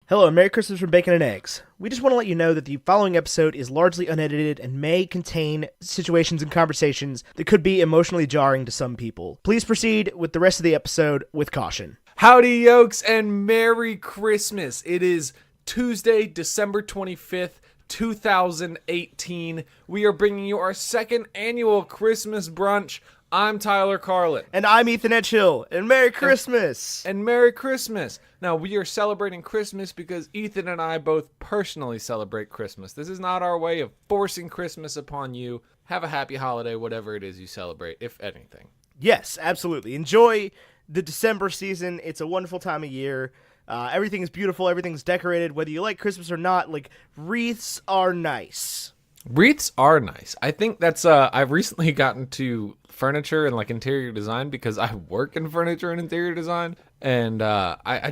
Hello, and Merry Christmas from Bacon and Eggs. We just want to let you know that the following episode is largely unedited and may contain situations and conversations that could be emotionally jarring to some people. Please proceed with the rest of the episode with caution. Howdy, yokes, and Merry Christmas. It is Tuesday, December 25th, 2018. We are bringing you our second annual Christmas brunch. I'm Tyler Carlin. And I'm Ethan Edgehill, and Merry Christmas! And Merry Christmas! Now, we are celebrating Christmas because Ethan and I both personally celebrate Christmas. This is not our way of forcing Christmas upon you. Have a happy holiday, whatever it is you celebrate, if anything. Yes, absolutely. Enjoy the December season. It's a wonderful time of year. Everything is beautiful. Everything's decorated. Whether you like Christmas or not, wreaths are nice. Wreaths are nice. I think that's, I've recently gotten to furniture and interior design because I work in furniture and interior design. And I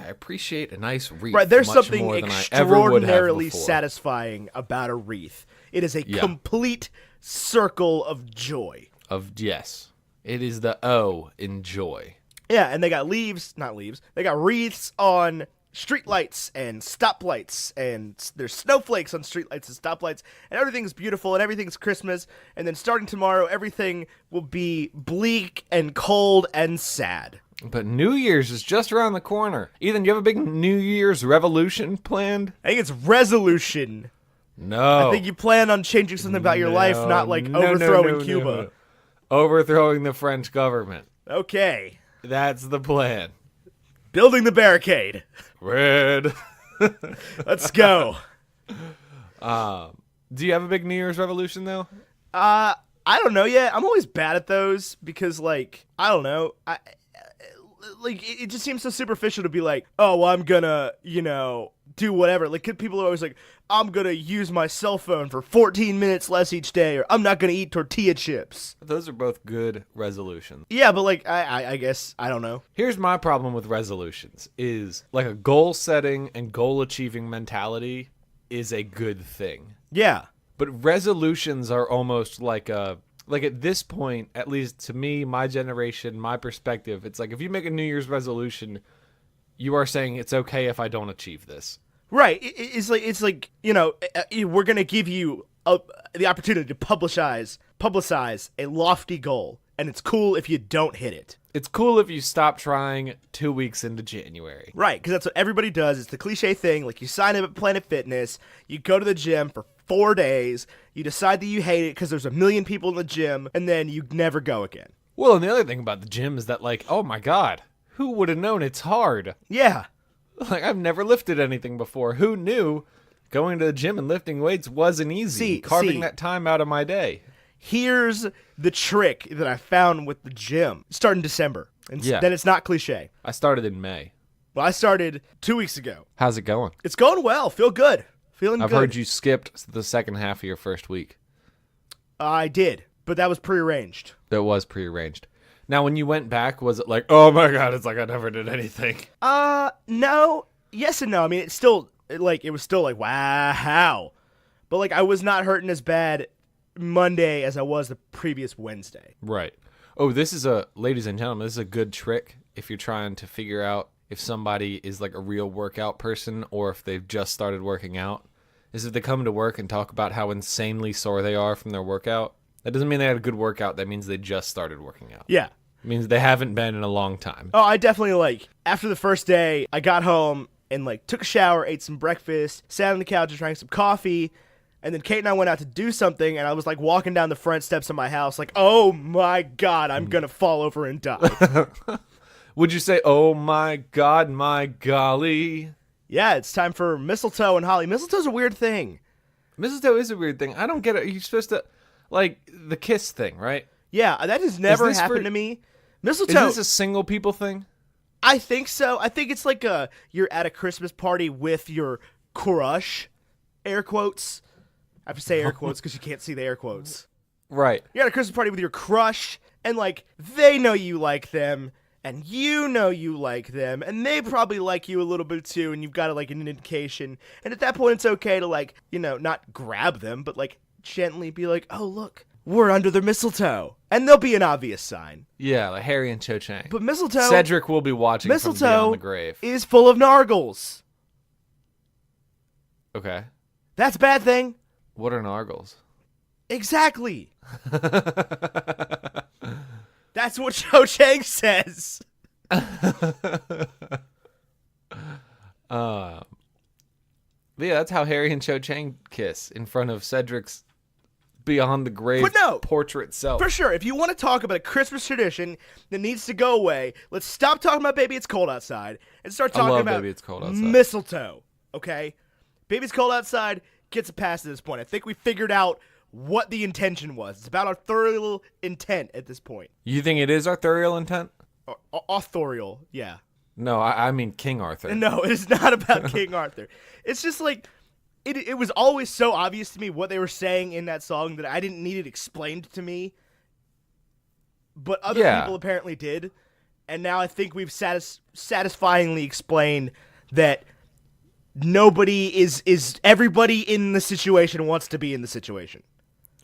appreciate a nice wreath. Right, there's much something more than I ever would have extraordinarily before. satisfying about a wreath. It is a complete circle of joy. Yes. It is the O in joy. Yeah, and they got they got wreaths on streetlights and stoplights, and there's snowflakes on streetlights and stoplights, and everything's beautiful, and everything's Christmas, and then starting tomorrow, everything will be bleak and cold and sad. But New Year's is just around the corner. Ethan, do you have a big New Year's revolution planned? I think it's resolution. No. I think you plan on changing something about your life, not overthrowing Cuba. No. Overthrowing the French government. Okay. That's the plan. Building the barricade. Red. Let's go. Do you have a big New Year's revolution, though? I don't know yet. I'm always bad at those because, I don't know. It just seems so superficial to be like, oh, well, I'm gonna, do whatever. People are always like, I'm gonna use my cell phone for 14 minutes less each day, or I'm not gonna eat tortilla chips. Those are both good resolutions. Yeah, but I guess, I don't know. Here's my problem with resolutions is a goal setting and goal achieving mentality is a good thing. Yeah. But resolutions are almost at this point, at least to me, my generation, my perspective, it's if you make a New Year's resolution, you are saying it's okay if I don't achieve this. Right. It's we're going to give you the opportunity to publicize a lofty goal, and it's cool if you don't hit it. It's cool if you stop trying 2 weeks into January. Right, because that's what everybody does. It's the cliche thing. You sign up at Planet Fitness, you go to the gym for 4 days, you decide that you hate it because there's a million people in the gym, and then you never go again. Well, and the other thing about the gym is that, oh my God, who would have known it's hard? Yeah. I've never lifted anything before. Who knew going to the gym and lifting weights wasn't easy? Carving that time out of my day. Here's the trick that I found with the gym. Start in December. And then it's not cliche. I started in May. Well, I started 2 weeks ago. How's it going? It's going well. Feel good. Feeling I've good. heard you skipped the second half of your first week. I did, but that was prearranged. That was prearranged. Now, when you went back, was it oh my God, it's I never did anything? No. Yes and no. I mean, it was still wow. But I was not hurting as bad Monday as I was the previous Wednesday. Right. Oh, ladies and gentlemen, this is a good trick if you're trying to figure out if somebody is a real workout person or if they've just started working out. Is if they come to work and talk about how insanely sore they are from their workout. That doesn't mean they had a good workout. That means they just started working out. Yeah. It means they haven't been in a long time. Oh, I definitely after the first day, I got home and took a shower, ate some breakfast, sat on the couch and drank some coffee. And then Kate and I went out to do something, and I was walking down the front steps of my house oh my God, I'm going to fall over and die. Would you say, oh my God, my golly? Yeah, it's time for mistletoe and holly. Mistletoe's a weird thing. Mistletoe is a weird thing. I don't get it. You're supposed to, the kiss thing, right? Yeah, that has never happened to me. Mistletoe. Is this a single people thing? I think so. I think it's you're at a Christmas party with your crush, air quotes. I have to say air quotes because you can't see the air quotes. Right. You're at a Christmas party with your crush, and they know you like them, and you know you like them, and they probably like you a little bit too, and you've got an indication. And at that point, it's okay to not grab them, but gently be oh look, we're under the mistletoe, and there'll be an obvious sign. Yeah, Harry and Cho Chang. But mistletoe, Cedric will be watching from beyond the grave. Is full of nargles. Okay. That's a bad thing. What are nargles? Exactly. That's what Cho Chang says. Yeah, that's how Harry and Cho Chang kiss in front of Cedric's beyond the grave But no, portrait self. For sure, if you want to talk about a Christmas tradition that needs to go away, let's stop talking about Baby It's Cold Outside and start talking about Baby It's Cold Outside. Mistletoe, okay? Baby It's Cold Outside gets a pass at this point. I think we figured out what the intention was. It's about authorial intent at this point. You think it is authorial intent? Authorial, yeah. No, I mean King Arthur. No, it's not about King Arthur. It's just like, it was always so obvious to me what they were saying in that song that I didn't need it explained to me. But other people apparently did. And now I think we've satisfyingly explained that everybody in the situation wants to be in the situation.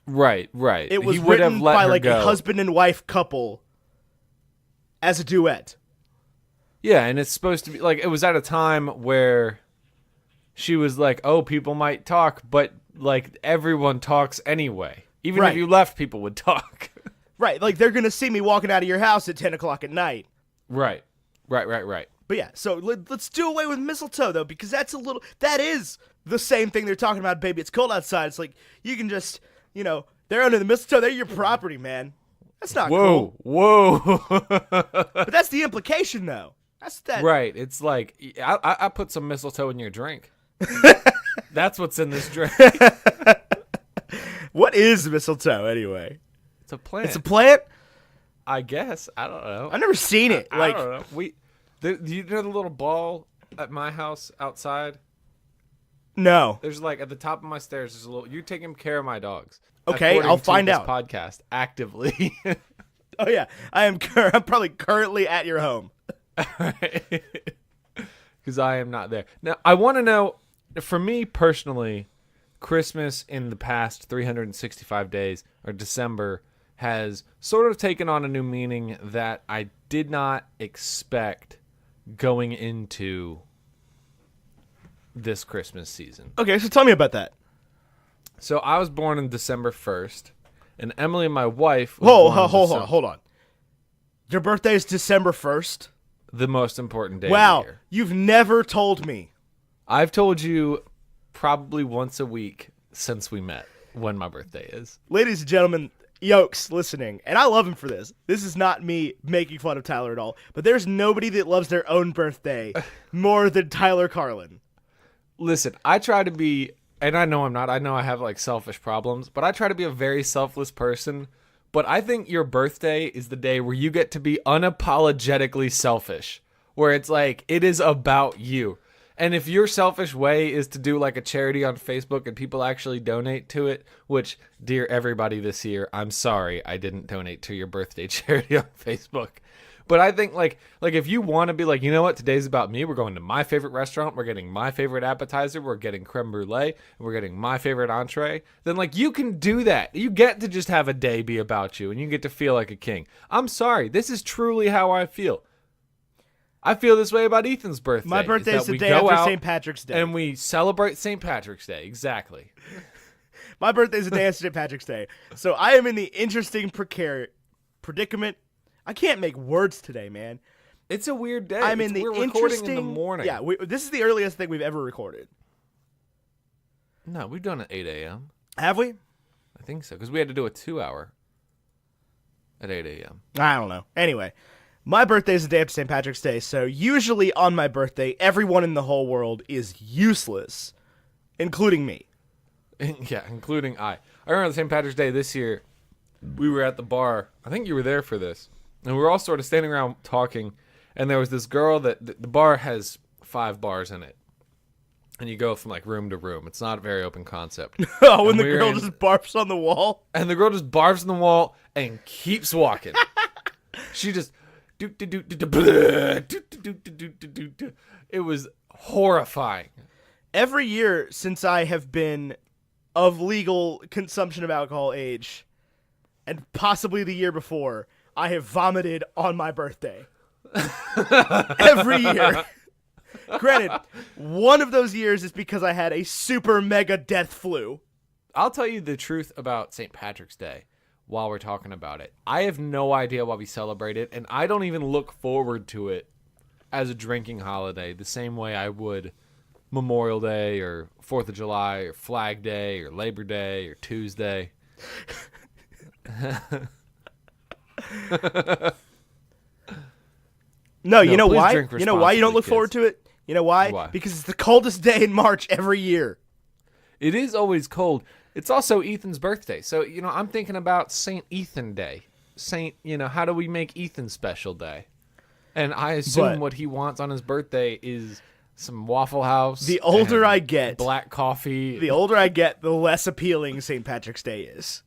Right. It was he would written have let by her like go. a husband and wife couple as a duet. Yeah, and it's supposed to be like, it was at a time where she was like, oh, people might talk, but like everyone talks anyway. Even if you left, people would talk. Right, like they're going to see me walking out of your house at 10 o'clock at night. Right. But yeah, so let's do away with mistletoe, though, because that is the same thing they're talking about, Baby It's Cold Outside. It's like, you can just, they're under the mistletoe, they're your property, man. That's not cool. Whoa. But that's the implication, though. That's that. Right, it's like, I put some mistletoe in your drink. That's what's in this drink. What is mistletoe, anyway? It's a plant. It's a plant? I guess. I don't know. I've never seen it. I don't know. Do you know the little ball at my house outside? No. There's like at the top of my stairs. There's a little. You're taking care of my dogs. Okay, I'll find out. Podcast actively. Oh yeah, I'm probably currently at your home. Because I am not there. Now I want to know. For me personally, Christmas in the past 365 days or December has sort of taken on a new meaning that I did not expect going into this Christmas season. Okay, so tell me about that. So I was born on December 1st, and Emily, my wife, was Hold on. Your birthday is December 1st? The most important day wow, of the year. You've never told me. I've told you probably once a week since we met when my birthday is. Ladies and gentlemen, Yokes listening, and I love him for this. This is not me making fun of Tyler at all, but there's nobody that loves their own birthday more than Tyler Carlin. Listen, I try to be, and I know I'm not, I know I have like selfish problems, but I try to be a very selfless person. But I think your birthday is the day where you get to be unapologetically selfish, where it's like, it is about you. And if your selfish way is to do like a charity on Facebook and people actually donate to it, which, dear everybody this year, I'm sorry I didn't donate to your birthday charity on Facebook. But I think like if you want to be like, you know what, today's about me. We're going to my favorite restaurant. We're getting my favorite appetizer. We're getting creme brulee. And we're getting my favorite entree. Then like you can do that. You get to just have a day be about you and you get to feel like a king. I'm sorry. This is truly how I feel. I feel this way about Ethan's birthday. My birthday is the day after St. Patrick's Day. And we celebrate St. Patrick's Day. Exactly. My birthday is the day after St. Patrick's Day. So I am in the interesting predicament. I can't make words today, man. It's a weird day. We're recording in the morning. Yeah, this is the earliest thing we've ever recorded. No, we've done it at 8 a.m. Have we? I think so, because we had to do a 2-hour at 8 a.m. I don't know. Anyway, my birthday is the day after St. Patrick's Day, so usually on my birthday, everyone in the whole world is useless, including me. Yeah, including I. I remember St. Patrick's Day this year, we were at the bar. I think you were there for this. And we were all sort of standing around talking, and there was this girl that the bar has 5 bars in it. And you go from like room to room. It's not a very open concept. Oh, when the girl just barfs on the wall? And the girl just barfs on the wall and keeps walking. She just... It was horrifying. Every year since I have been of legal consumption of alcohol age, and possibly the year before, I have vomited on my birthday. Every year. Granted, one of those years is because I had a super mega death flu. I'll tell you the truth about St. Patrick's Day while we're talking about it. I have no idea why we celebrate it, and I don't even look forward to it as a drinking holiday the same way I would Memorial Day or 4th of July or Flag Day or Labor Day or Tuesday. No, you know why? drink You know why you don't look responsibly, forward to it? You know why? Why? Because it's the coldest day in March every year. It is always cold. It's also Ethan's birthday. So, I'm thinking about St. Ethan Day. How do we make Ethan special day? And I assume what he wants on his birthday is some Waffle House. The older I get, black coffee. The older I get, the less appealing St. Patrick's Day is.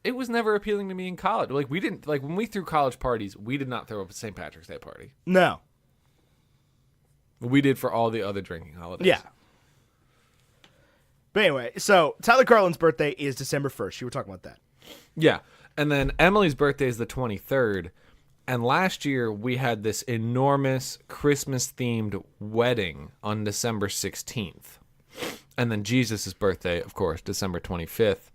It was never appealing to me in college. Like, we didn't, when we threw college parties, we did not throw up a St. Patrick's Day party. No. We did for all the other drinking holidays. Yeah. But anyway, so Tyler Carlin's birthday is December 1st. You were talking about that. Yeah. And then Emily's birthday is the 23rd. And last year, we had this enormous Christmas-themed wedding on December 16th. And then Jesus' birthday, of course, December 25th.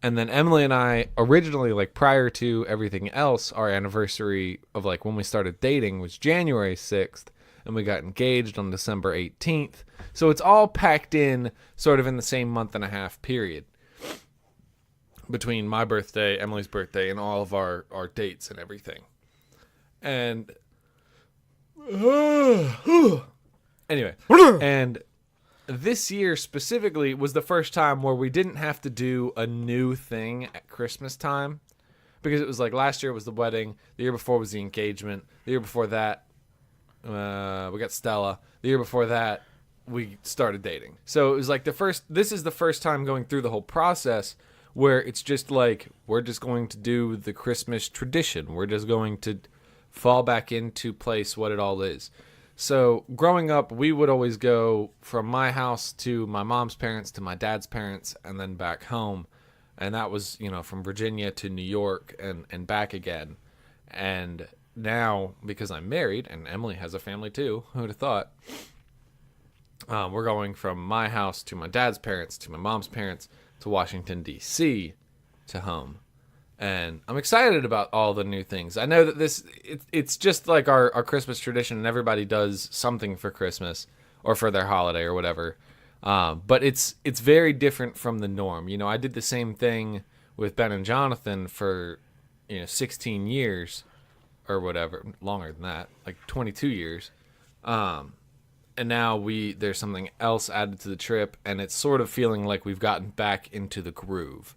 And then Emily and I, originally, prior to everything else, our anniversary of, when we started dating was January 6th. And we got engaged on December 18th. So it's all packed in sort of in the same month and a half period between my birthday, Emily's birthday, and all of our dates and everything. And anyway, and this year specifically was the first time where we didn't have to do a new thing at Christmas time, because it was last year was the wedding, the year before was the engagement, the year before that we got Stella, the year before that we started dating. So it was this is the first time going through the whole process where it's just we're just going to do the Christmas tradition. We're just going to fall back into place what it all is. So growing up, we would always go from my house to my mom's parents to my dad's parents and then back home. And that was, from Virginia to New York and back again. And now, because I'm married and Emily has a family too, who would have thought, we're going from my house to my dad's parents to my mom's parents to Washington, D.C. to home. And I'm excited about all the new things. I know that it's just like our Christmas tradition, and everybody does something for Christmas or for their holiday or whatever. But it's very different from the norm. I did the same thing with Ben and Jonathan for 16 years or whatever, longer than that, 22 years. And now there's something else added to the trip, and it's sort of feeling like we've gotten back into the groove.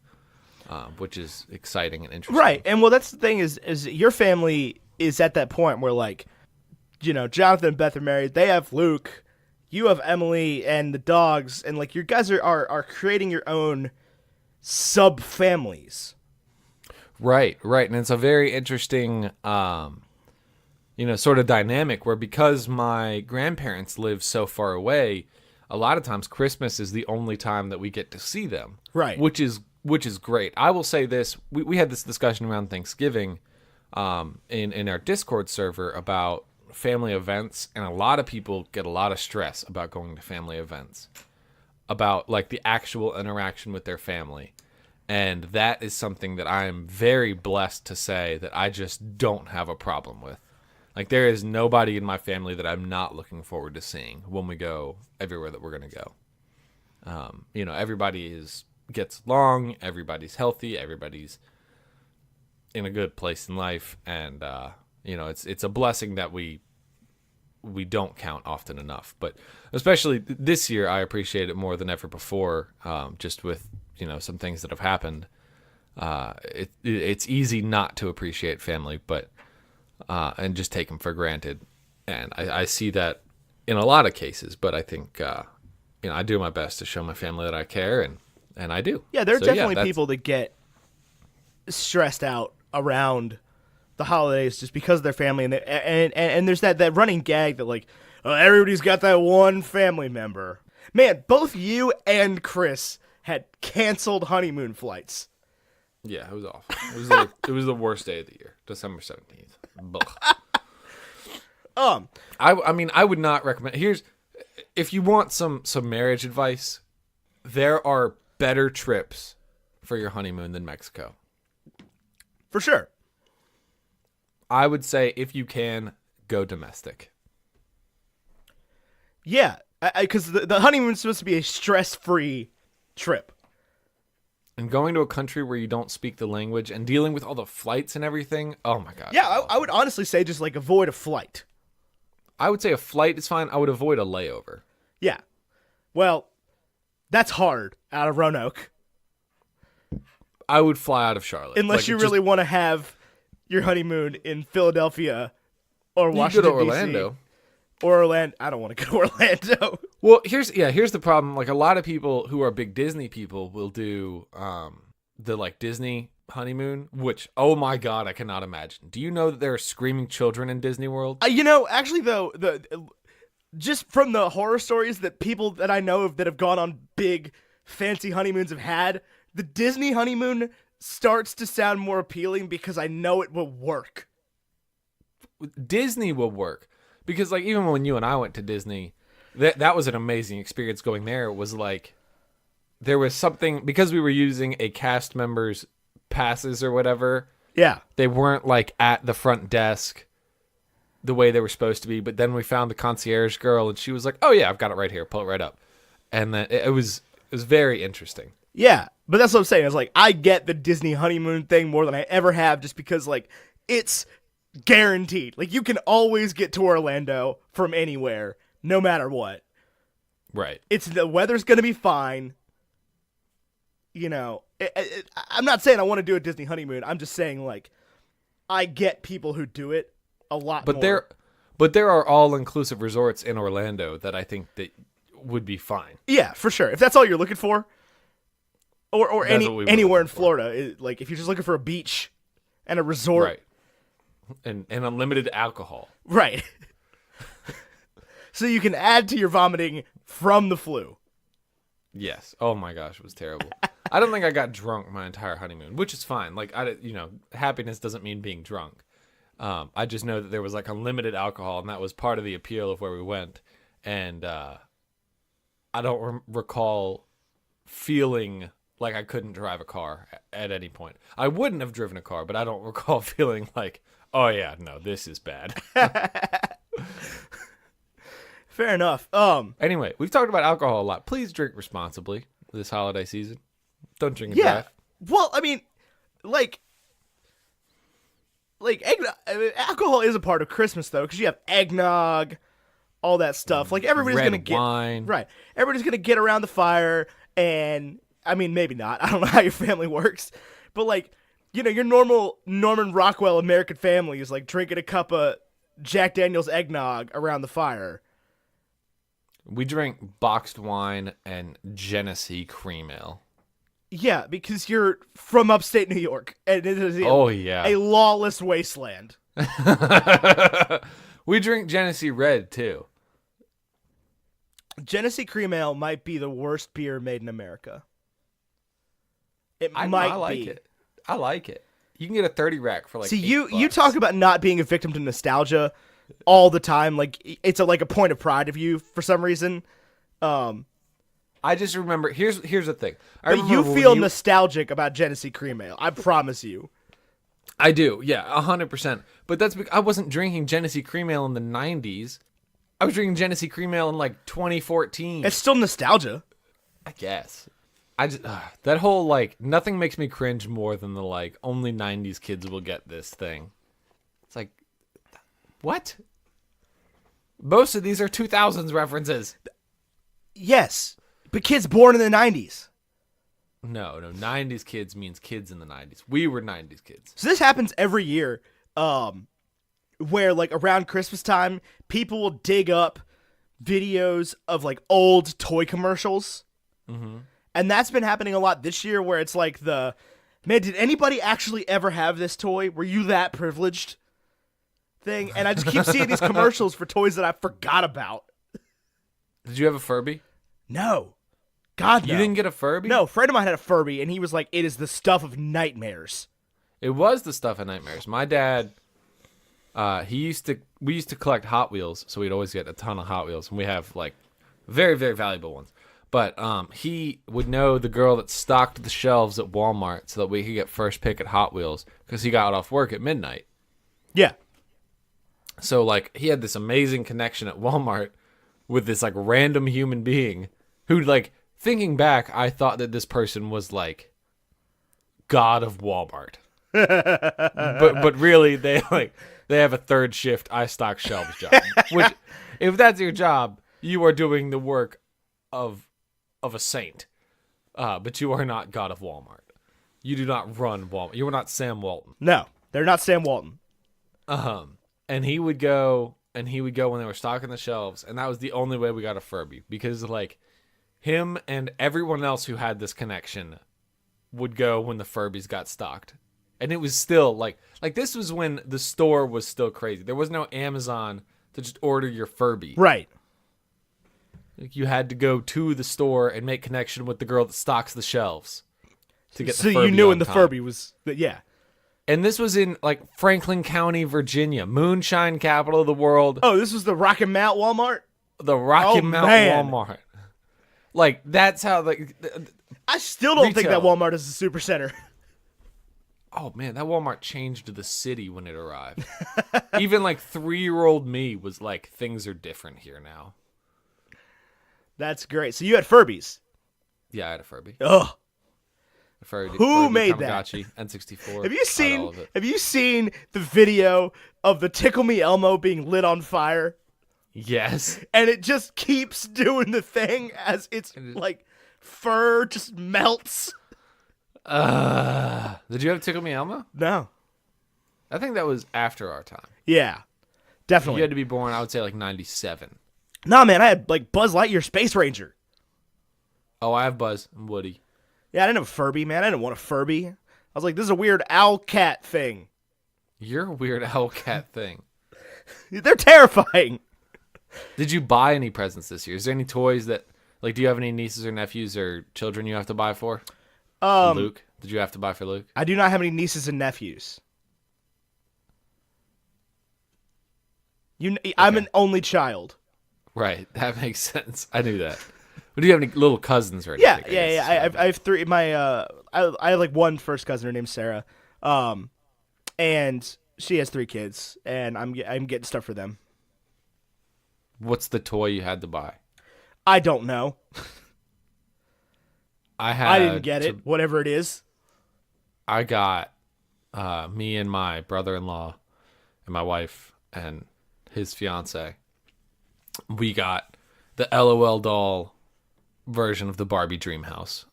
Which is exciting and interesting. Right. And that's the thing is your family is at that point where Jonathan and Beth are married. They have Luke. You have Emily and the dogs. And you guys are creating your own sub families. Right. And it's a very interesting, sort of dynamic where, because my grandparents live so far away, a lot of times Christmas is the only time that we get to see them. Right. Which is great. I will say this. We had this discussion around Thanksgiving in our Discord server about family events, and a lot of people get a lot of stress about going to family events, about the actual interaction with their family. And that is something that I am very blessed to say that I just don't have a problem with. There is nobody in my family that I'm not looking forward to seeing when we go everywhere that we're going to go. Everybody gets along, everybody's healthy, everybody's in a good place in life, and it's a blessing that we don't count often enough. But especially this year, I appreciate it more than ever before, just with some things that have happened. It's easy not to appreciate family, but and just take them for granted, and I see that in a lot of cases. But I think I do my best to show my family that I care, and I do. Yeah, there are definitely people that get stressed out around the holidays just because of their family, and there's that running gag that everybody's got that one family member. Man, both you and Chris had canceled honeymoon flights. Yeah, it was awful. It was the worst day of the year, December 17th. I mean, I would not recommend. If you want some marriage advice, there are better trips for your honeymoon than Mexico. For sure. I would say if you can, go domestic. Yeah, because the honeymoon's supposed to be a stress-free trip. And going to a country where you don't speak the language and dealing with all the flights and everything, oh my god. Yeah, I would honestly say just like avoid a flight. I would say a flight is fine. I would avoid a layover. Yeah. Well, that's hard out of Roanoke. I would fly out of Charlotte. Unless you really want to have your honeymoon in Philadelphia or Washington, D.C. You go to Orlando. Or Orlando. I don't want to go to Orlando. Well, here's the problem. Like, a lot of people who are big Disney people will do the like Disney honeymoon, which, oh my god, I cannot imagine. Do you know that there are screaming children in Disney World? Actually though, just from the horror stories that people that I know of that have gone on big fancy honeymoons have had, the Disney honeymoon starts to sound more appealing because I know it will work. Disney will work. Because, like, even when you and I went to Disney, that was an amazing experience going there. It was like, there was something, because we were using a cast member's passes or whatever. Yeah. They weren't, like, at the front desk the way they were supposed to be. But then we found the concierge girl, and she was like, oh, yeah, I've got it right here. Pull it right up. And then it was very interesting. Yeah, but that's what I'm saying. It's like, I get the Disney honeymoon thing more than I ever have just because, like, it's guaranteed. Like, you can always get to Orlando from anywhere, no matter what. Right. The weather's going to be fine. You know, I'm not saying I want to do a Disney honeymoon. I'm just saying, like, I get people who do it a lot more. But there are all-inclusive resorts in Orlando that I think that would be fine. Yeah, for sure. If that's all you're looking for, or anywhere in Florida, like, if you're just looking for a beach and a resort. Right. And unlimited alcohol. Right. So you can add to your vomiting from the flu. Yes. Oh my gosh, it was terrible. I don't think I got drunk my entire honeymoon, which is fine. Like, happiness doesn't mean being drunk. I just know that there was like unlimited alcohol, and that was part of the appeal of where we went. And I don't recall feeling like I couldn't drive a car at any point. I wouldn't have driven a car, but I don't recall feeling like, oh yeah, no, this is bad. Fair enough. Anyway, we've talked about alcohol a lot. Please drink responsibly this holiday season. Don't drink and drive. Well, I mean, like alcohol is a part of Christmas though, because you have eggnog, all that stuff. Like, everybody's gonna get wine. Right. Everybody's gonna get around the fire, and I mean, maybe not. I don't know how your family works, but like, your normal Norman Rockwell American family is like drinking a cup of Jack Daniel's eggnog around the fire. We drink boxed wine and Genesee cream ale. Yeah, because you're from upstate New York, and it is a lawless wasteland. We drink Genesee Red, too. Genesee cream ale might be the worst beer made in America. I like it. I like it. You can get a 30 rack for like. See, you talk about not being a victim to nostalgia all the time. Like, it's like a point of pride of you for some reason. I just remember. Here's the thing. But you feel nostalgic about Genesee cream ale. I promise you. I do. Yeah, 100%. But that's because I wasn't drinking Genesee cream ale in the 90s. I was drinking Genesee cream ale in like 2014. It's still nostalgia, I guess. That whole, like, nothing makes me cringe more than the, like, only 90s kids will get this thing. It's like, what? Most of these are 2000s references. Yes, but kids born in the 90s. No, 90s kids means kids in the 90s. We were 90s kids. So this happens every year, where, like, around Christmas time, people will dig up videos of, like, old toy commercials. Mm-hmm. And that's been happening a lot this year, where it's like man, did anybody actually ever have this toy? Were you that privileged thing? And I just keep seeing these commercials for toys that I forgot about. Did you have a Furby? No. God, no. You didn't get a Furby? No, a friend of mine had a Furby, and he was like, it is the stuff of nightmares. It was the stuff of nightmares. My dad we used to collect Hot Wheels, so we'd always get a ton of Hot Wheels, and we have like very, very valuable ones. But he would know the girl that stocked the shelves at Walmart so that we could get first pick at Hot Wheels because he got off work at midnight. Yeah. So like he had this amazing connection at Walmart with this like random human being who, like, thinking back, I thought that this person was like God of Walmart. but really they have a third shift I stock shelves job. Which, if that's your job, you are doing the work of a saint. But you are not God of Walmart. You do not run Walmart. You are not Sam Walton. No, they're not Sam Walton. And he would go when they were stocking the shelves, and that was the only way we got a Furby, because like him and everyone else who had this connection would go when the Furbies got stocked. And it was still like this was when the store was still crazy. There was no Amazon to just order your Furby. Right. Like, you had to go to the store and make connection with the girl that stocks the shelves to get the Furby. So you knew on when the time. Furby was, yeah. And this was in like Franklin County, Virginia, moonshine capital of the world. Oh, this was the Rocky Mount Walmart? The Rocky Mount Walmart. Like, that's how, like, I still don't think that retail. Walmart is a super center. Oh man, that Walmart changed the city when it arrived. Even like 3-year-old me was like, things are different here now. That's great. So you had Furbies. Yeah, I had a Furby. Ugh. Who made Tamagotchi, N64. Have you seen the video of the Tickle Me Elmo being lit on fire? Yes. And it just keeps doing the thing as its like fur just melts. Did you have Tickle Me Elmo? No. I think that was after our time. Yeah. Definitely. You had to be born, I would say, like 97. Nah, man, I had like Buzz Lightyear Space Ranger. Oh, I have Buzz and Woody. Yeah, I didn't have a Furby, man. I didn't want a Furby. I was like, this is a weird owl cat thing. You're a weird owl cat thing. They're terrifying. Did you buy any presents this year? Is there any toys that, like, do you have any nieces or nephews or children you have to buy for? Luke? Did you have to buy for Luke? I do not have any nieces and nephews. I'm an only child. Right, that makes sense. I knew that. But do you have any little cousins or anything? Yeah. I have three. I have like one first cousin. Her name's Sarah, and she has 3 kids, and I'm getting stuff for them. What's the toy you had to buy? I don't know. I didn't get it. Whatever it is. I got me and my brother-in-law and my wife and his fiance. We got the LOL doll version of the Barbie Dream House.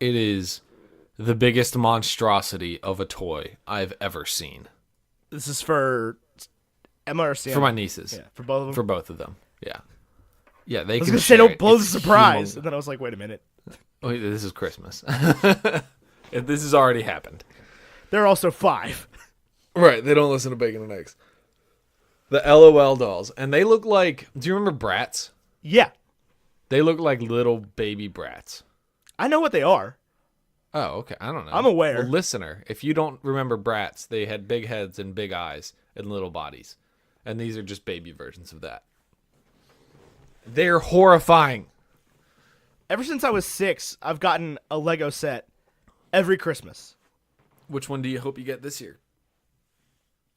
It is the biggest monstrosity of a toy I've ever seen. This is for Emma or Sam? For my nieces. Yeah, for both of them? For both of them, yeah. Yeah, they I was can going to say, don't blow the It's surprise. humongous. And then I was like, wait a minute. Oh, this is Christmas. This has already happened. They're also 5. Right, they don't listen to Bacon and Eggs. The LOL dolls. And they look like... Do you remember Bratz? Yeah. They look like little baby brats. I know what they are. Oh, okay. I don't know. I'm aware. Well, listener, if you don't remember Bratz, they had big heads and big eyes and little bodies. And these are just baby versions of that. They're horrifying. Ever since I was 6, I've gotten a Lego set every Christmas. Which one do you hope you get this year?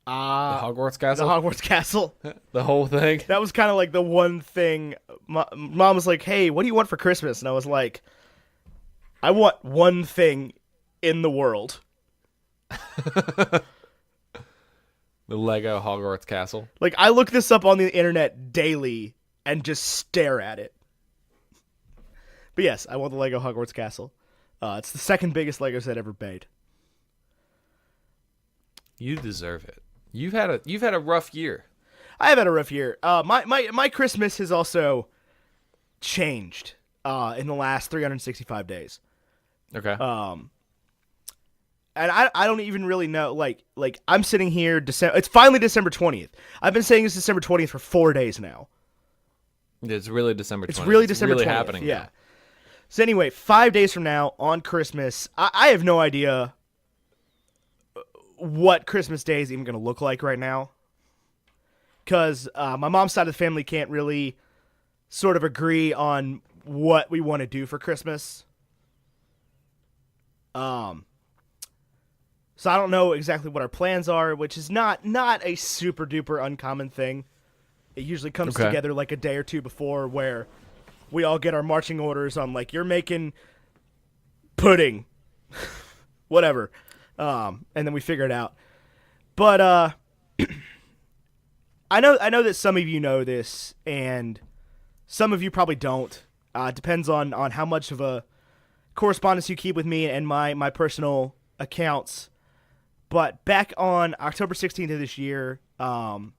The The Hogwarts Castle? Hogwarts Castle. The whole thing? That was kind of like the one thing. Mom was like, hey, what do you want for Christmas? And I was like, I want one thing in the world. The Lego Hogwarts Castle? Like, I look this up on the internet daily and just stare at it. But yes, I want the Lego Hogwarts Castle. It's the second biggest Lego set ever made. You deserve it. You've had a rough year. I have had a rough year. My Christmas has also changed in the last 365 days. Okay. And I don't even really know. Like I'm sitting here. It's finally December 20th. I've been saying it's December 20th for 4 days now. It's really December 20th. It's really December 20th. Happening. Yeah. Now. So anyway, 5 days from now on Christmas, I have no idea what Christmas Day is even going to look like right now. Because my mom's side of the family can't really sort of agree on what we want to do for Christmas. So I don't know exactly what our plans are, which is not a super duper uncommon thing. It usually comes together like a day or two before, where we all get our marching orders on, like, you're making pudding, whatever, and then we figure it out. But I know that some of you know this, and some of you probably don't. Depends on how much of a correspondence you keep with me and my personal accounts. But back on October 16th of this year, my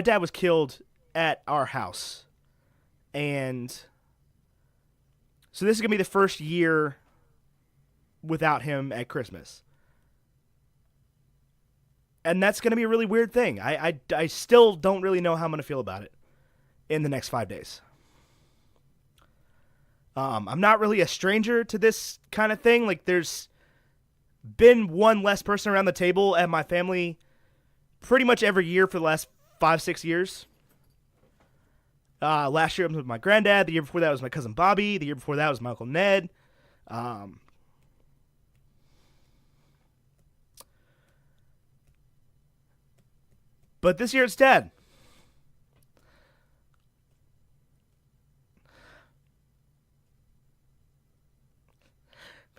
dad was killed at our house. And so this is going to be the first year without him at Christmas. And that's going to be a really weird thing. I still don't really know how I'm going to feel about it in the next 5 days. I'm not really a stranger to this kind of thing. Like, there's been one less person around the table at my family pretty much every year for the last 5-6 years. Last year it was with my granddad. The year before that was my cousin Bobby. The year before that was my Uncle Ned. But this year it's Dad.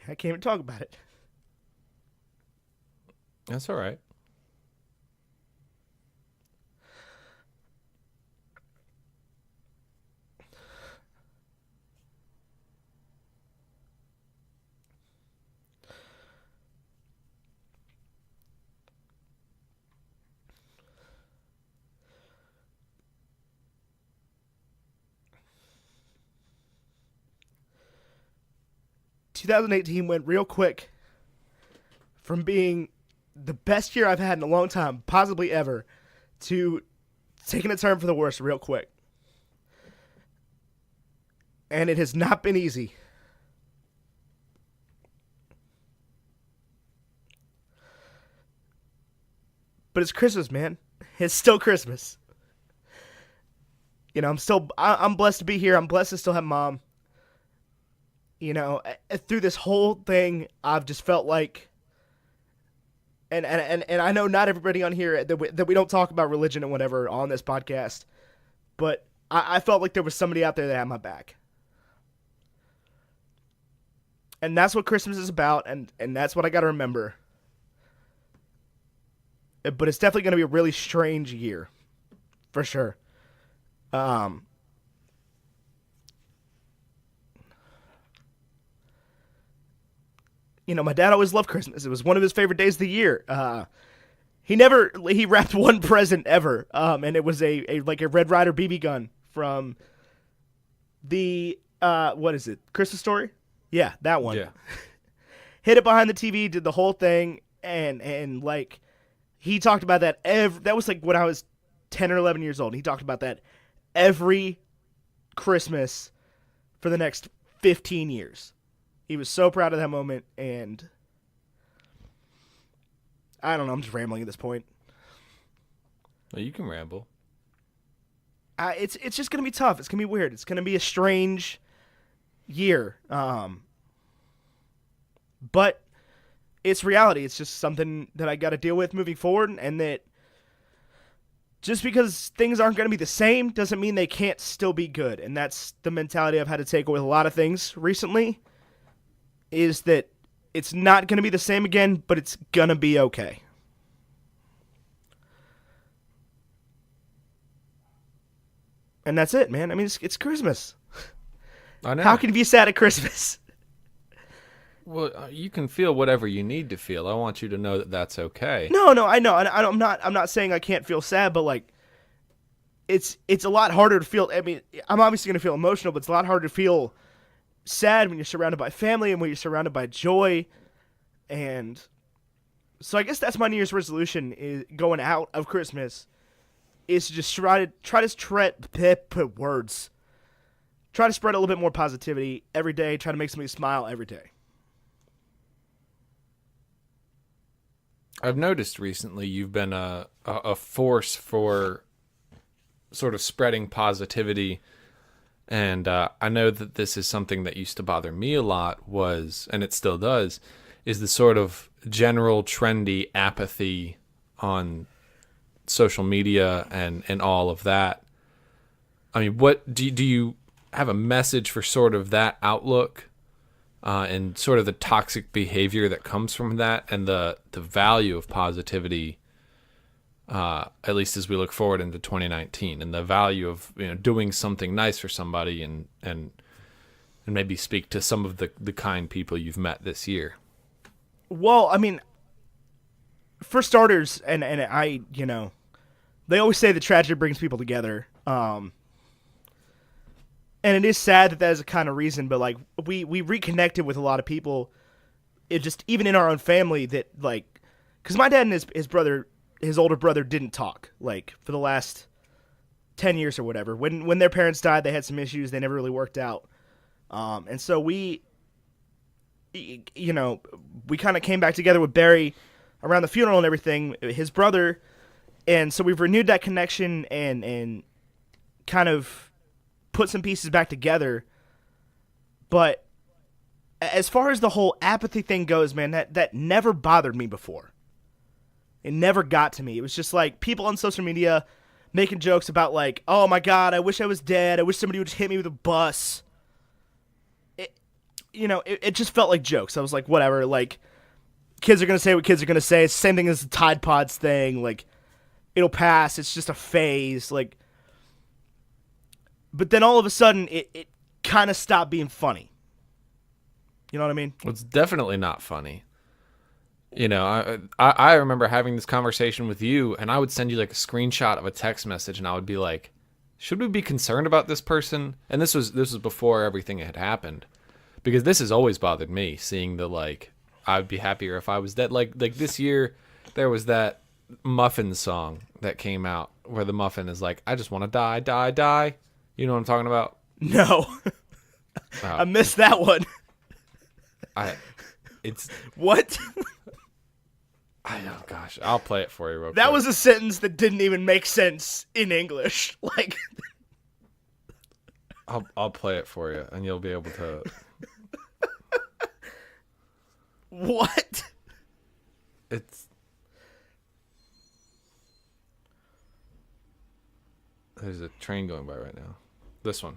I can't even talk about it. That's all right. ...2018 went real quick from being the best year I've had in a long time, possibly ever, to taking a turn for the worse real quick. And it has not been easy. But it's Christmas, man. It's still Christmas. You know, I'm blessed to be here. I'm blessed to still have Mom. You know, through this whole thing, I've just felt like, and I know not everybody on here, that we don't talk about religion and whatever on this podcast, but I felt like there was somebody out there that had my back. And that's what Christmas is about, and that's what I got to remember. But it's definitely going to be a really strange year, for sure. You know, my dad always loved Christmas. It was one of his favorite days of the year. He wrapped one present ever, and it was a Red Ryder BB gun from the what is it? Christmas Story? Yeah, that one. Yeah. Hid it behind the TV, did the whole thing, and like he talked about that that was like when I was 10 or 11 years old. He talked about that every Christmas for the next 15 years. He was so proud of that moment, and I don't know, I'm just rambling at this point. Well, you can ramble. It's just going to be tough. It's going to be weird. It's going to be a strange year. But it's reality. It's just something that I got to deal with moving forward, and that just because things aren't going to be the same doesn't mean they can't still be good. And that's the mentality I've had to take with a lot of things recently, is that it's not going to be the same again, but it's going to be okay. And that's it, man. I mean, it's Christmas. I know. How can you be sad at Christmas? Well, you can feel whatever you need to feel. I want you to know that that's okay. No, I know. I'm not saying I can't feel sad, but like, it's a lot harder to feel. I mean, I'm obviously going to feel emotional, but it's a lot harder to feel sad when you're surrounded by family and when you're surrounded by joy. And so I guess that's my New Year's resolution, is going out of Christmas, is to just try to spread a little bit more positivity every day. Try to make somebody smile every day. I've noticed recently you've been a force for sort of spreading positivity. And I know that this is something that used to bother me a lot and it still does, is the sort of general trendy apathy on social media and all of that. I mean, what do you have a message for sort of that outlook and sort of the toxic behavior that comes from that and the value of positivity, at least as we look forward into 2019, and the value of doing something nice for somebody and maybe speak to some of the kind people you've met this year? Well, I mean, for starters, and I, they always say that tragedy brings people together. And it is sad that is a kind of reason, but like we reconnected with a lot of people. It just, even in our own family, that like, because my dad and his older brother didn't talk like for the last 10 years or whatever. When their parents died, they had some issues. They never really worked out. And so we kind of came back together with Barry around the funeral and everything, his brother. And so we've renewed that connection and kind of put some pieces back together. But as far as the whole apathy thing goes, man, that never bothered me before. It never got to me. It was just like people on social media making jokes about like, oh my God, I wish I was dead. I wish somebody would just hit me with a bus. It just felt like jokes. I was like, whatever, like, kids are going to say what kids are going to say. It's the same thing as the Tide Pods thing. Like, it'll pass. It's just a phase. Like, but then all of a sudden, it kind of stopped being funny. You know what I mean? Well, it's definitely not funny. I remember having this conversation with you, and I would send you like a screenshot of a text message, and I would be like, should we be concerned about this person? And this was before everything had happened. Because this has always bothered me, seeing the, like, I'd be happier if I was dead. Like this year, there was that Muffin Song that came out, where the muffin is like, I just want to die, die, die. You know what I'm talking about? No. I missed that one. What? Oh, gosh. I'll play it for you real quick. That was a sentence that didn't even make sense in English. Like, I'll play it for you, and you'll be able to... What? There's a train going by right now. This one.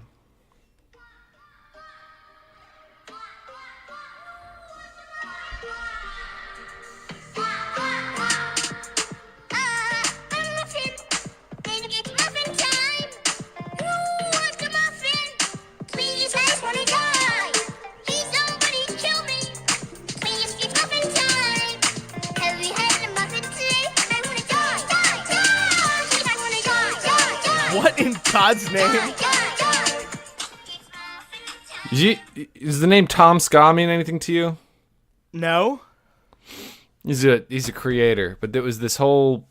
What in God's name? Does the name Tom Ska mean anything to you? No. He's a creator, but there was this whole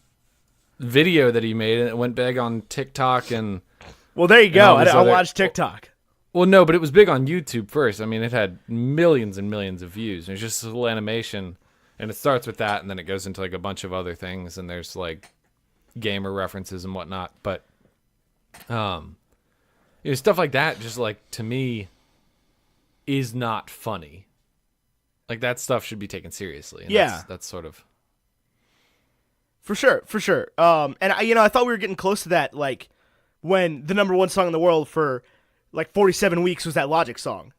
video that he made, and it went big on TikTok and. Well, there you go. I watched TikTok. Well, no, but it was big on YouTube first. I mean, it had millions and millions of views. It's just a little animation, and it starts with that, and then it goes into like a bunch of other things, and there's like gamer references and whatnot. But stuff like that, just like to me, is not funny. Like that stuff should be taken seriously. And yeah, that's sort of for sure. And I thought we were getting close to that, like when the number one song in the world for like 47 weeks was that Logic song.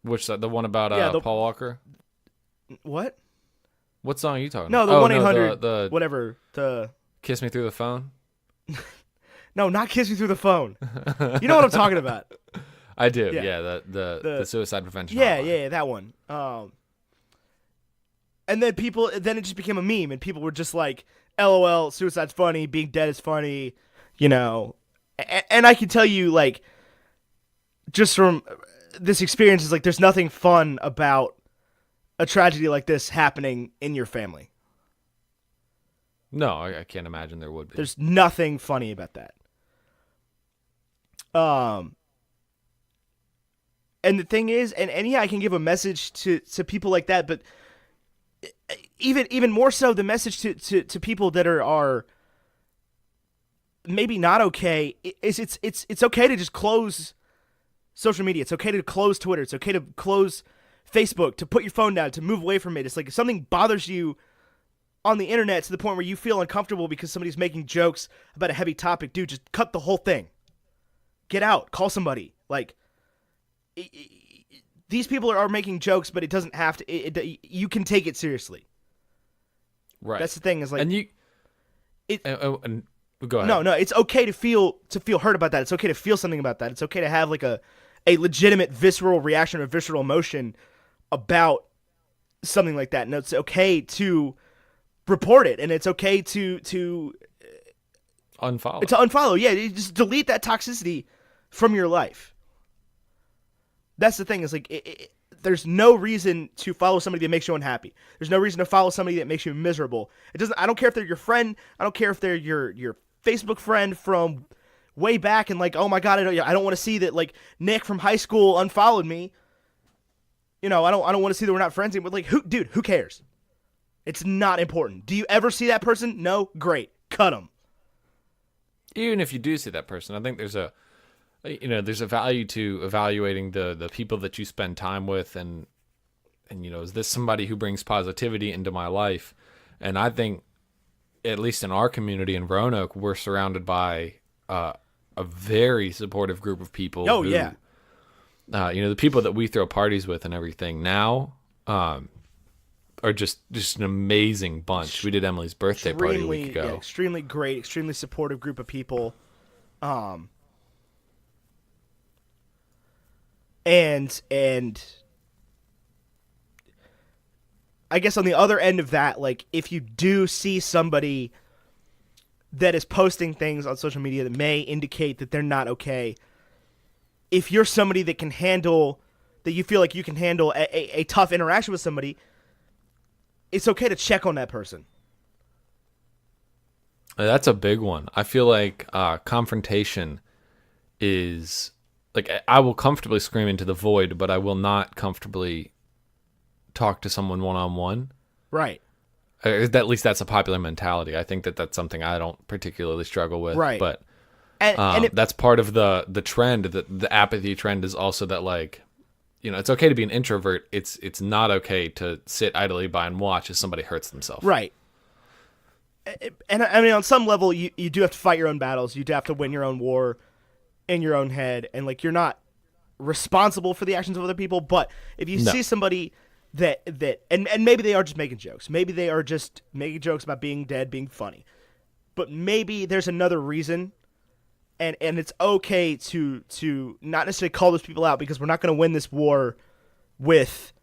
Which the one about Paul Walker? What? What song are you talking about? No, the 1-800 the whatever, the Kiss Me Through the Phone? No, not Kiss Me Through the Phone. You know what I'm talking about. I do. Yeah, the suicide prevention. Yeah, that one. And then it just became a meme, and people were just like, LOL, suicide's funny, being dead is funny, And I can tell you, like, just from this experience, is like there's nothing fun about a tragedy like this happening in your family. No, I can't imagine there would be. There's nothing funny about that. And the thing is, and yeah, I can give a message to people like that, but even more so, the message to people that are maybe not okay is it's okay to just close social media. It's okay to close Twitter. It's okay to close Facebook, to put your phone down, to move away from it. It's like if something bothers you on the internet to the point where you feel uncomfortable because somebody's making jokes about a heavy topic, dude, just cut the whole thing. Get out. Call somebody. Like, these people are making jokes, but it doesn't have to. You can take it seriously. Right. That's the thing. Is like, and you. And go ahead. No. It's okay to feel hurt about that. It's okay to feel something about that. It's okay to have like a legitimate visceral reaction or visceral emotion about something like that, and it's okay to report it, and it's okay to unfollow. To unfollow. Yeah, you just delete that toxicity from your life. That's the thing. Is like there's no reason to follow somebody that makes you unhappy. There's no reason to follow somebody that makes you miserable. It doesn't. I don't care if they're your friend. I don't care if they're your Facebook friend from way back, and like, oh my god, I don't want to see that like Nick from high school unfollowed me. I don't want to see that we're not friends anymore. Like, who cares? It's not important. Do you ever see that person? No? Great. Cut them. Even if you do see that person, I think there's a value to evaluating the people that you spend time with, and is this somebody who brings positivity into my life? And I think, at least in our community in Roanoke, we're surrounded by a very supportive group of people. Oh, yeah. The people that we throw parties with and everything now are just an amazing bunch. We did Emily's birthday party a week ago. Yeah, extremely great, extremely supportive group of people. And I guess on the other end of that, like, if you do see somebody that is posting things on social media that may indicate that they're not okay, if you're somebody that can handle, that you feel like you can handle a tough interaction with somebody, it's okay to check on that person. That's a big one. I feel like confrontation is, like, I will comfortably scream into the void, but I will not comfortably talk to someone one-on-one. Right. At least that's a popular mentality. I think that's something I don't particularly struggle with. Right. But and that's part of the trend. The apathy trend is also that, like, it's okay to be an introvert. It's not okay to sit idly by and watch as somebody hurts themselves. Right. And I mean, on some level, you do have to fight your own battles. You do have to win your own war in your own head. And, like, you're not responsible for the actions of other people. But if you see somebody that and maybe they are just making jokes. Maybe they are just making jokes about being dead, being funny. But maybe there's another reason. And it's okay to not necessarily call those people out, because we're not going to win this war with,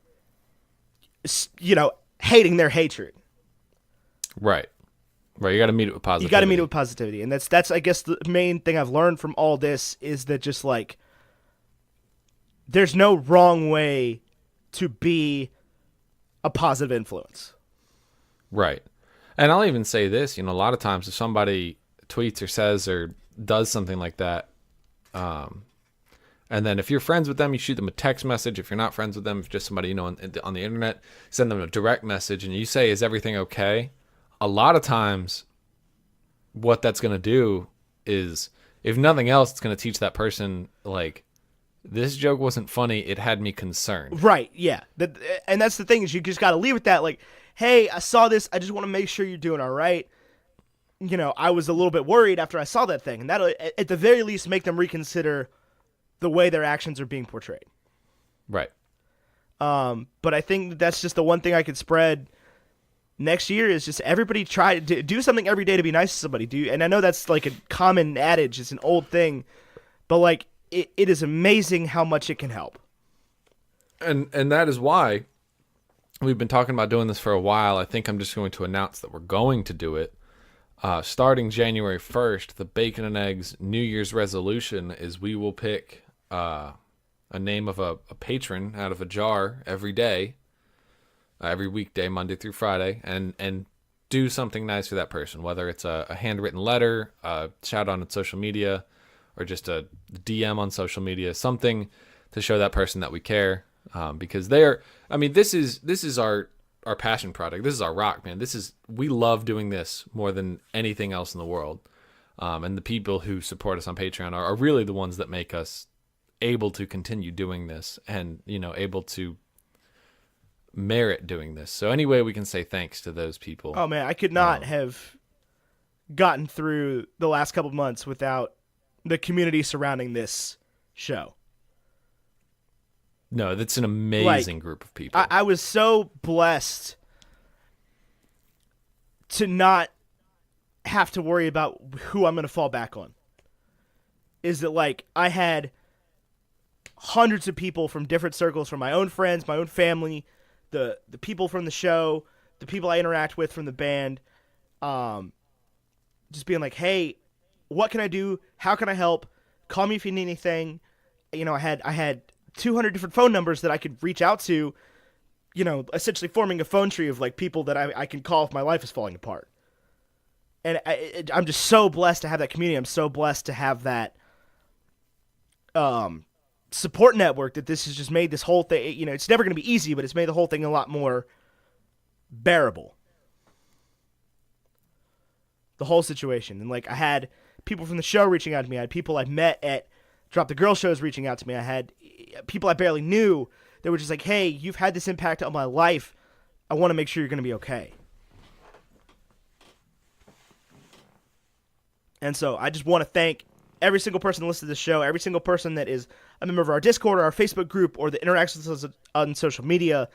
hating their hatred. Right. You got to meet it with positivity. You got to meet it with positivity. And that's I guess the main thing I've learned from all this is that just, like, there's no wrong way to be a positive influence. Right. And I'll even say this, a lot of times if somebody tweets or says or does something like that, and then if you're friends with them, you shoot them a text message. If you're not friends with them, if just somebody on the internet, send them a direct message, and you say, "Is everything okay?" A lot of times, what that's going to do is, if nothing else, it's going to teach that person, like, this joke wasn't funny. It had me concerned. Right. Yeah. And that's the thing, is you just got to leave with that. Like, hey, I saw this. I just want to make sure you're doing all right. I was a little bit worried after I saw that thing, and that'll, at the very least, make them reconsider the way their actions are being portrayed. Right. But I think that's just the one thing I could spread next year, is just everybody try to do something every day to be nice to somebody. And I know that's like a common adage. It's an old thing, but, like, it is amazing how much it can help. And that is why we've been talking about doing this for a while. I think I'm just going to announce that we're going to do it. Starting January 1st, the Bacon and Eggs New Year's resolution is we will pick a name of a patron out of a jar every day, every weekday, Monday through Friday, and do something nice for that person, whether it's a handwritten letter, a shout out on social media, or just a DM on social media, something to show that person that we care, because this is our our passion project. This is our rock, man. We love doing this more than anything else in the world. And the people who support us on Patreon are really the ones that make us able to continue doing this and, able to merit doing this. So anyway, we can say thanks to those people. Oh man, I could not have gotten through the last couple of months without the community surrounding this show. No, that's an amazing group of people. I was so blessed to not have to worry about who I'm going to fall back on. Is that like I had hundreds of people from different circles, from my own friends, my own family, the people from the show, the people I interact with from the band, just being like, hey, what can I do? How can I help? Call me if you need anything. I had 200 different phone numbers that I could reach out to, essentially forming a phone tree of like people that I can call if my life is falling apart. And I'm just so blessed to have that community. I'm so blessed to have that support network that this has just made this whole thing, it's never going to be easy, but it's made the whole thing a lot more bearable. The whole situation. And like I had people from the show reaching out to me. I had people I met at Drop the Girl shows reaching out to me. I had people I barely knew that were just like, hey, you've had this impact on my life. I want to make sure you're going to be okay. And so I just want to thank every single person that listens to the show, every single person that is a member of our Discord or our Facebook group or that interacts with us on social media.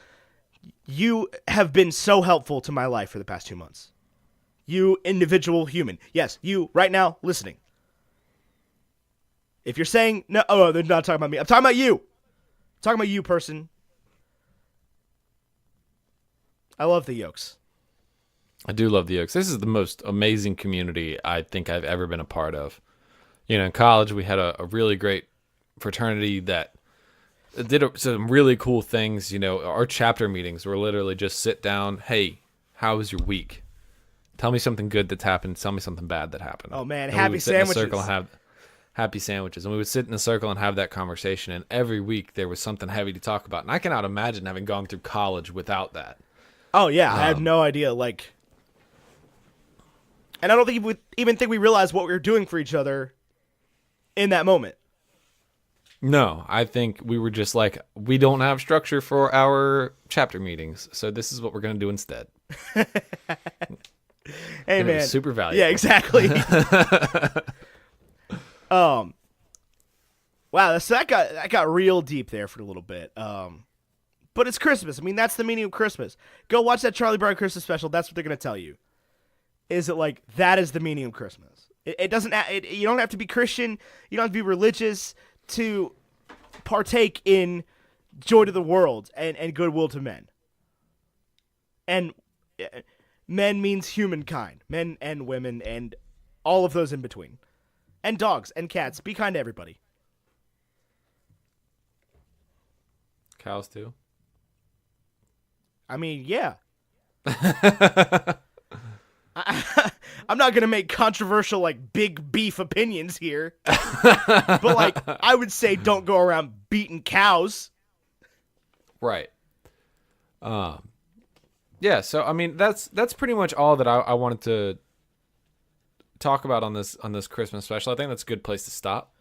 You have been so helpful to my life for the past 2 months. You individual human. Yes, you right now listening. If you're saying, no, they're not talking about me. I'm talking about you. I'm talking about you, person. I love the Yokes. I do love the Yokes. This is the most amazing community I think I've ever been a part of. In college, we had a really great fraternity that did some really cool things. Our chapter meetings were literally just sit down. Hey, how was your week? Tell me something good that's happened. Tell me something bad that happened. Oh, man, and happy sandwiches. In a circle and have happy sandwiches. And we would sit in a circle and have that conversation. And every week there was something heavy to talk about. And I cannot imagine having gone through college without that. Oh, yeah. I have no idea. And I don't think we realized what we were doing for each other in that moment. No, I think we were just like, we don't have structure for our chapter meetings, so this is what we're going to do instead. Hey, man. It was super valuable. Yeah, exactly. Wow, so that got real deep there for a little bit. But it's Christmas. I mean, that's the meaning of Christmas. Go watch that Charlie Brown Christmas special. That's what they're going to tell you. Is it like that is the meaning of Christmas? It doesn't. You don't have to be Christian. You don't have to be religious to partake in joy to the world and goodwill to men. And men means humankind, men and women and all of those in between, and dogs and cats. Be kind to everybody. Cows too. I mean, yeah. I'm not going to make controversial, big beef opinions here. But, I would say don't go around beating cows. Right. Yeah, so, I mean, that's pretty much all that I wanted to talk about on this Christmas special. I think that's a good place to stop.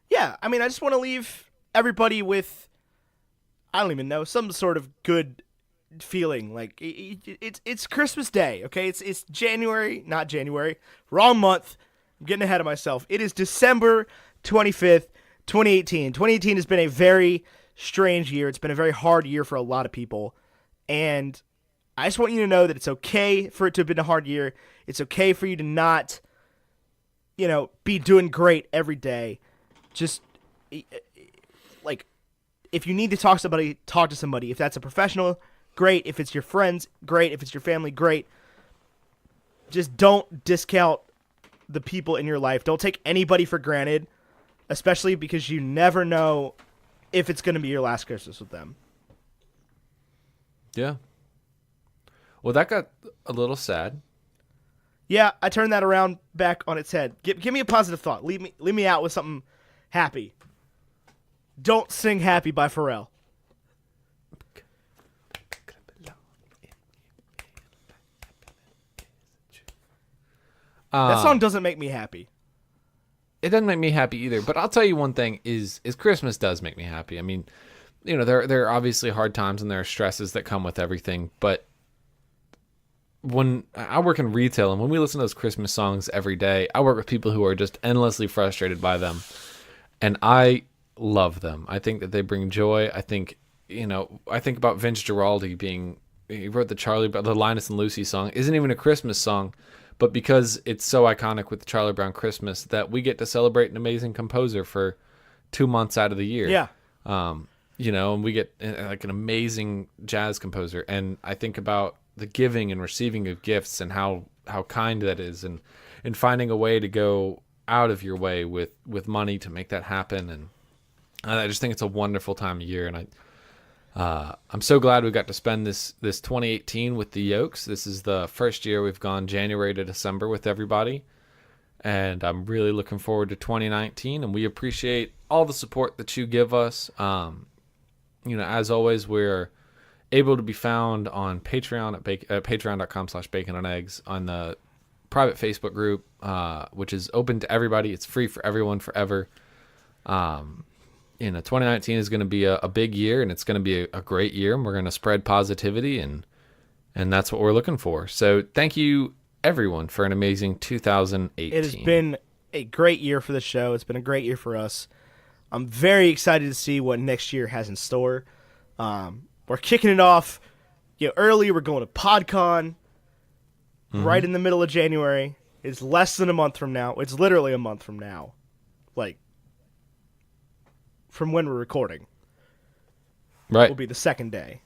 Yeah, I mean, I just want to leave everybody with, I don't even know, some sort of good feeling. It's Christmas Day, okay? It's January, not January, wrong month. I'm getting ahead of myself. It is December 25th, 2018. 2018 has been a very strange year. It's been a very hard year for a lot of people, and I just want you to know that it's okay for it to have been a hard year. It's okay for you to not, be doing great every day. Just, if you need to talk to somebody, talk to somebody. If that's a professional, great. If it's your friends, great. If it's your family, great. Just don't discount the people in your life. Don't take anybody for granted, especially because you never know if it's going to be your last Christmas with them. Yeah. Well, that got a little sad. Yeah, I turned that around back on its head. Give me a positive thought. Leave me out with something happy. Don't sing Happy by Pharrell. That song doesn't make me happy. It doesn't make me happy either. But I'll tell you one thing: is Christmas does make me happy. I mean, there are obviously hard times and there are stresses that come with everything. But when I work in retail and when we listen to those Christmas songs every day, I work with people who are just endlessly frustrated by them, and I love them. I think that they bring joy. I think about Vince Guaraldi he wrote the Linus and Lucy song isn't even a Christmas song, but because it's so iconic with Charlie Brown Christmas that we get to celebrate an amazing composer for 2 months out of the year. Yeah. And we get like an amazing jazz composer. And I think about the giving and receiving of gifts and how kind that is, and finding a way to go out of your way with money to make that happen. And I just think it's a wonderful time of year. And I'm so glad we got to spend this 2018 with the Yokes. This is the first year we've gone January to December with everybody. And I'm really looking forward to 2019. And we appreciate all the support that you give us. As always, we're able to be found on Patreon at patreon.com/baconandeggs, on the private Facebook group, which is open to everybody. It's free for everyone forever. 2019 is going to be a big year, and it's going to be a great year, and we're going to spread positivity, and that's what we're looking for. So thank you, everyone, for an amazing 2018. It has been a great year for the show. It's been a great year for us. I'm very excited to see what next year has in store. We're kicking it off early. We're going to PodCon right in the middle of January. It's less than a month from now. It's literally a month from now. Like, from when we're recording. Right. Will be the second day.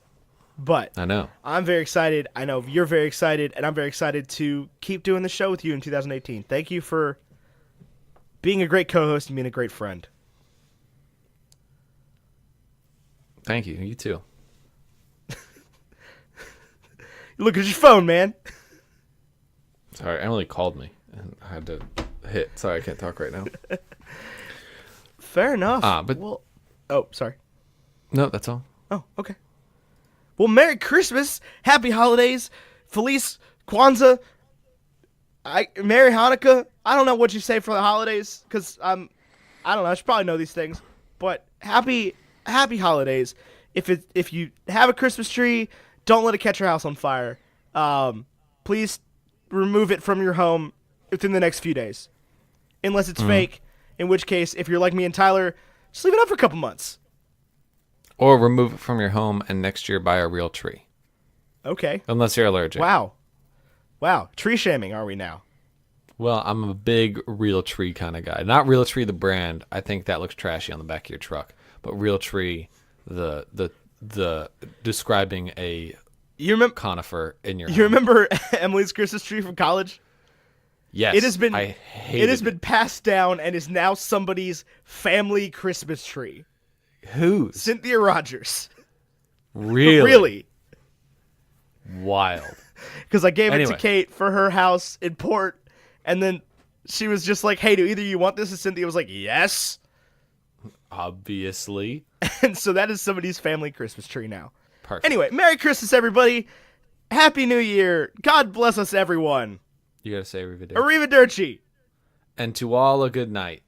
But I know. I'm very excited. I know you're very excited, and I'm very excited to keep doing the show with you in 2018. Thank you for being a great co-host and being a great friend. Thank you. You too. Look at your phone, man. Sorry, Emily called me, and I had to hit. Sorry, I can't talk right now. Fair enough. Sorry. No, that's all. Oh, okay. Well, Merry Christmas, Happy Holidays, Feliz Kwanzaa, Merry Hanukkah. I don't know what you say for the holidays, because I don't know. I should probably know these things, but Happy Holidays. If you have a Christmas tree, don't let it catch your house on fire. Please remove it from your home within the next few days, unless it's fake. In which case, if you're like me and Tyler, just leave it up for a couple months. Or remove it from your home and next year buy a real tree. Okay. Unless you're allergic. Wow. Tree shaming, are we now? Well, I'm a big real tree kind of guy. Not Real Tree the brand. I think that looks trashy on the back of your truck. But Real Tree, the describing a conifer in your home. You remember Emily's Christmas tree from college? Yes. It has been been passed down and is now somebody's family Christmas tree. Whose? Cynthia Rogers. Really? Really. Wild. Because I gave it to Kate for her house in Port, and then she was just like, hey, do either you want this? And Cynthia was like, yes. Obviously. And so that is somebody's family Christmas tree now. Perfect. Anyway, Merry Christmas, everybody. Happy New Year. God bless us, everyone. You gotta say arrivederci. Arrivederci. And to all a good night.